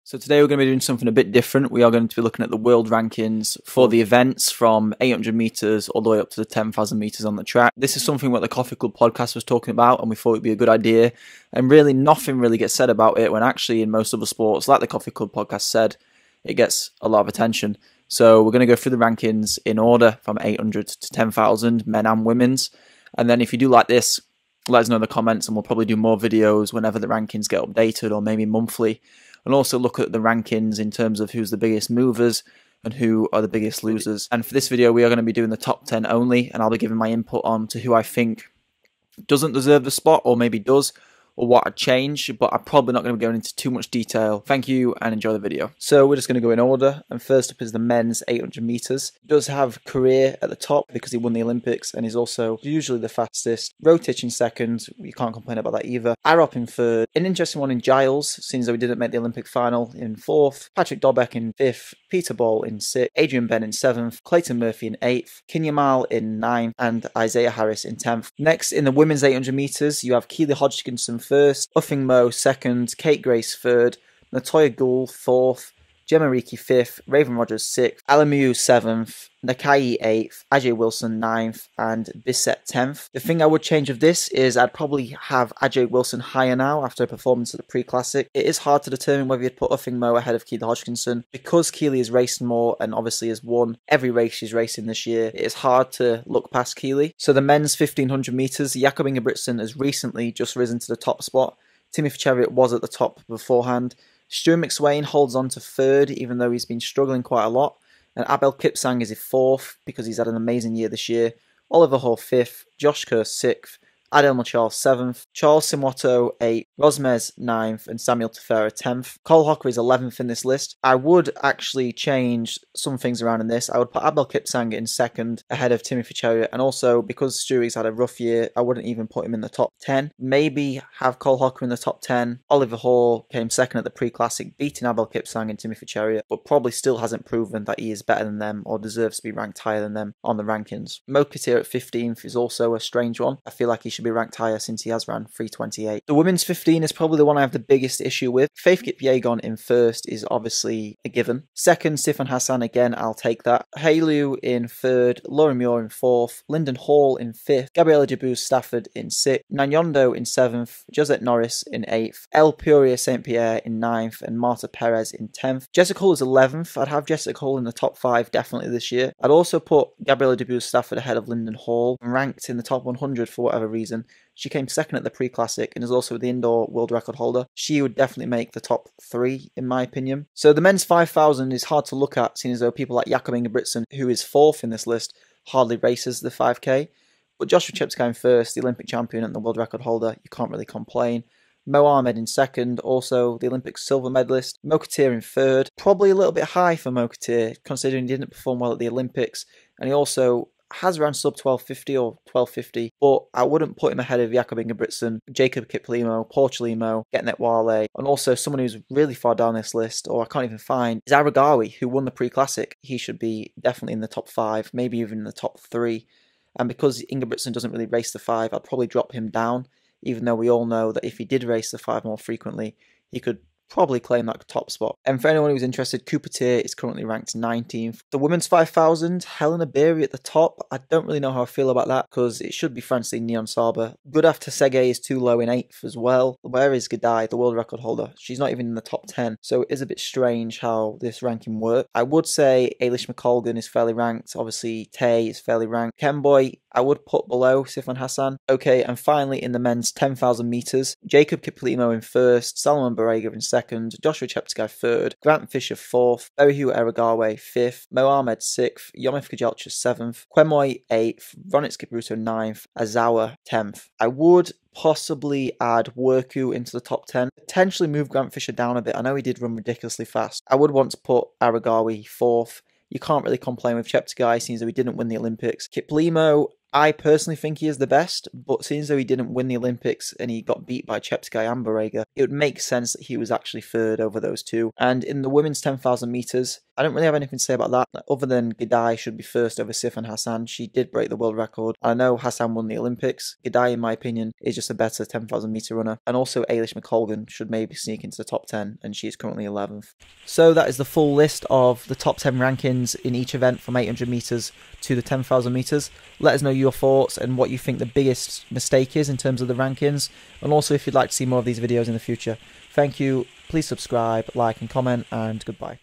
So today we're going to be doing something a bit different. We are going to be looking at the world rankings for the events from 800 metres all the way up to the 10,000 metres on the track. This is something what the Coffee Club podcast was talking about, and we thought it would be a good idea. And really nothing really gets said about it, when actually in most other sports, like the Coffee Club podcast said, it gets a lot of attention. So we're going to go through the rankings in order from 800 to 10,000, men and women's. And then if you do like this, let us know in the comments, and we'll probably do more videos whenever the rankings get updated, or maybe monthly. And also look at the rankings in terms of who's the biggest movers and who are the biggest losers. And for this video, we are going to be doing the top 10 only, and I'll be giving my input on to who I think doesn't deserve the spot, or maybe does, or what I'd change, but I'm probably not going to be going into too much detail. Thank you and enjoy the video. So we're just going to go in order, and first up is the men's 800 metres. He does have Career at the top because he won the Olympics and he's also usually the fastest. Rotich in second, you can't complain about that either. Arop in third. An interesting one in Giles, since though he didn't make the Olympic final, in fourth. Patrick Dobek in fifth. Peter Ball in sixth. Adrian Ben in seventh. Clayton Murphy in eighth. Kinyamal in ninth. And Isaiah Harris in 10th. Next, in the women's 800 metres, you have Keely Hodgkinson first, Athing Mu second, Kate Grace third, Natoya Gould fourth, Gemma Reekie fifth, Raven Rogers sixth, Athing Mu seventh, Nakai eighth, Ajay Wilson ninth, and Bissett 10th. The thing I would change of this is I'd probably have Ajay Wilson higher now after a performance at the pre-classic. It is hard to determine whether you'd put Athing Mu ahead of Keely Hodgkinson. Because Keely has raced more and obviously has won every race she's racing this year, it is hard to look past Keely. So the men's 1500 metres, Jakob Ingebrigtsen has recently just risen to the top spot. Timothy Chariot was at the top beforehand. Stuart McSwain holds on to third, even though he's been struggling quite a lot. And Abel Kipsang is in fourth because he's had an amazing year this year. Oliver Hall fifth, Josh Kerr sixth, Adel Charles seventh, Charles Simwato eighth, Rosmez ninth, and Samuel Tefera 10th. Cole Hocker is 11th in this list. I would actually change some things around in this. I would put Abel Kipsang in second ahead of Timothy Chariot, and also because Stewie's had a rough year, I wouldn't even put him in the top 10. Maybe have Cole Hocker in the top 10. Oliver Hall came second at the pre-classic, beating Abel Kipsang and Timothy Chariot, but probably still hasn't proven that he is better than them or deserves to be ranked higher than them on the rankings. Mo Katir at 15th is also a strange one. I feel like he should be ranked higher since he has ran 3:28. The women's 15 is probably the one I have the biggest issue with. Faith Kipyegon in first is obviously a given. Second, Sifan Hassan, again, I'll take that. Hailu in third, Laura Muir in fourth, Lyndon Hall in fifth, Gabriella Jabuz Stafford in sixth, Nanyondo in seventh, Josette Norris in eighth, El Puria St. Pierre in ninth, and Marta Perez in 10th. Jessica Hull is 11th. I'd have Jessica Hull in the top 5 definitely this year. I'd also put Gabriella Jabuz Stafford ahead of Lyndon Hall, ranked in the top 100 for whatever reason. She came second at the pre-classic and is also the indoor world record holder. She would definitely make the top 3 in my opinion. So the men's 5,000 is hard to look at, seeing as though people like Jakob Ingebrigtsen, who is 4th in this list, hardly races the 5k. But Joshua Cheptegei in first, the Olympic champion and the world record holder, you can't really complain. Mo Ahmed in second, also the Olympic silver medalist. Mo Katir in third, probably a little bit high for Mo Katir, considering he didn't perform well at the Olympics, and he also has around sub 1250 or 1250, but I wouldn't put him ahead of Jakob Ingebrigtsen, Jacob Kiplimo, Porchelimo, Getnet Wale, and also someone who's really far down this list, or I can't even find, is Aragawi, who won the pre-classic. He should be definitely in the top 5, maybe even in the top 3, and because Ingebrigtsen doesn't really race the 5, I'd probably drop him down, even though we all know that if he did race the 5 more frequently, he could probably claim that top spot. And for anyone who's interested, Cooper Tier is currently ranked 19th. The women's 5,000, Helena Beery at the top. I don't really know how I feel about that because it should be Francine Neon Saba. Good after Sege is too low in 8th as well. Where is Gadai, the world record holder? She's not even in the top 10. So it is a bit strange how this ranking works. I would say Ailish McColgan is fairly ranked. Obviously, Tay is fairly ranked. Kemboy, I would put below Sifan Hassan. Okay, and finally in the men's 10,000 metres, Jacob Kiplimo in first, Salomon Barega in second, Joshua Cheptegei third, Grant Fisher fourth, Berihu Eragawe fifth, Mo Ahmed sixth, Yomif Kajalcha 7th, Kwemoy 8th, Ronit Skipruto 9th, Azawa 10th. I would possibly add Worku into the top 10, potentially move Grant Fisher down a bit. I know he did run ridiculously fast. I would want to put Aragawi 4th. You can't really complain with Cheptegei, since though he didn't win the Olympics. Kiplimo, I personally think he is the best, but seeing as though he didn't win the Olympics and he got beat by Cheptegei and Barega, it would make sense that he was actually third over those two. And in the women's 10,000 metres, I don't really have anything to say about that, other than Gidai should be first over Sif and Hassan. She did break the world record. I know Hassan won the Olympics. Gidai, in my opinion, is just a better 10,000 metre runner. And also Eilish McColgan should maybe sneak into the top 10, and she is currently 11th. So that is the full list of the top 10 rankings in each event from 800 metres to the 10,000 metres. Let us know your thoughts and what you think the biggest mistake is in terms of the rankings, and also if you'd like to see more of these videos in the future. Thank you, please subscribe, like and comment, and goodbye.